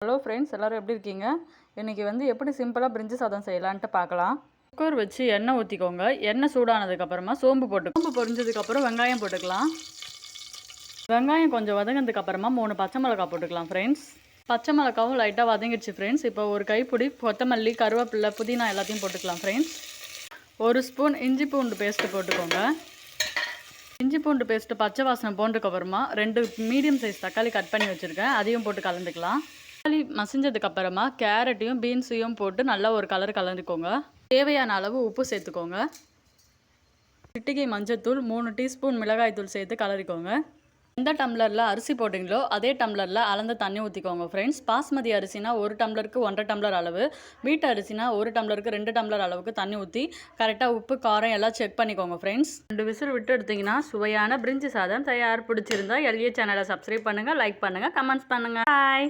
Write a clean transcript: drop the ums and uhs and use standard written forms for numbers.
Hello friends, எல்லோரும் எப்படி இருக்கீங்க? இன்றைக்கி எப்படி சிம்பிளாக பிரிஞ்சி சாதம் செய்யலான்ட்டு பார்க்கலாம். குக்கர் வச்சு எண்ணெய் ஊற்றிக்கோங்க. எண்ணெய் சூடானதுக்கப்புறமா சோம்பு பொரிஞ்சதுக்கப்புறம் வெங்காயம் போட்டுக்கலாம். வெங்காயம் கொஞ்சம் வதங்கினதுக்கப்புறமா 3 பச்சை மிளகாய் போட்டுக்கலாம் ஃப்ரெண்ட்ஸ். பச்சை மிளகாவும் லைட்டாக வதங்கிடுச்சு ஃப்ரெண்ட்ஸ். இப்போ ஒரு கைப்பிடி கொத்தமல்லி, கருவேப்பிலை, புதினா எல்லாத்தையும் போட்டுக்கலாம் ஃப்ரெண்ட்ஸ். 1 ஸ்பூன் இஞ்சி பூண்டு பேஸ்ட்டு போட்டுக்கோங்க. இஞ்சி பூண்டு பேஸ்ட்டு பச்சை வாசனை போனதுக்கப்புறமா 2 மீடியம் சைஸ் தக்காளி கட் பண்ணி வச்சுருக்கேன், அதையும் போட்டு கலந்துக்கலாம். தக்காளி மசிஞ்சதுக்கப்புறமா கேரட்டையும் பீன்ஸையும் போட்டு நல்லா ஒரு கலந்துக்கோங்க. தேவையான அளவு உப்பு சேர்த்துக்கோங்க. சிட்டிகை மஞ்சத்தூள், 3 டீஸ்பூன் மிளகாய்த்தூள் சேர்த்து கலரிக்கோங்க. எந்த டம்ளரில் அரிசி போட்டிங்களோ அதே டம்ளரில் அளந்த தண்ணி ஊற்றிக்கோங்க ஃப்ரெண்ட்ஸ். பாஸ்மதி அரிசினா 1 டம்ளருக்கு 1.5 டம்ளர் அளவு, வீட்டு அரிசினா 1 டம்ளருக்கு 2 டம்ளர் அளவுக்கு தண்ணி ஊற்றி கரெக்டாக உப்பு காரம் எல்லாம் செக் பண்ணிக்கோங்க ஃப்ரெண்ட்ஸ். 2 விசில் விட்டு எடுத்திங்கன்னா சுவையான பிரிஞ்சி சாதம் தயார். பிடிச்சிருந்தா எல்ஏ சேனலை சப்ஸ்கிரைப் பண்ணுங்கள், லைக் பண்ணுங்கள், கமெண்ட்ஸ் பண்ணுங்கள். பாய்.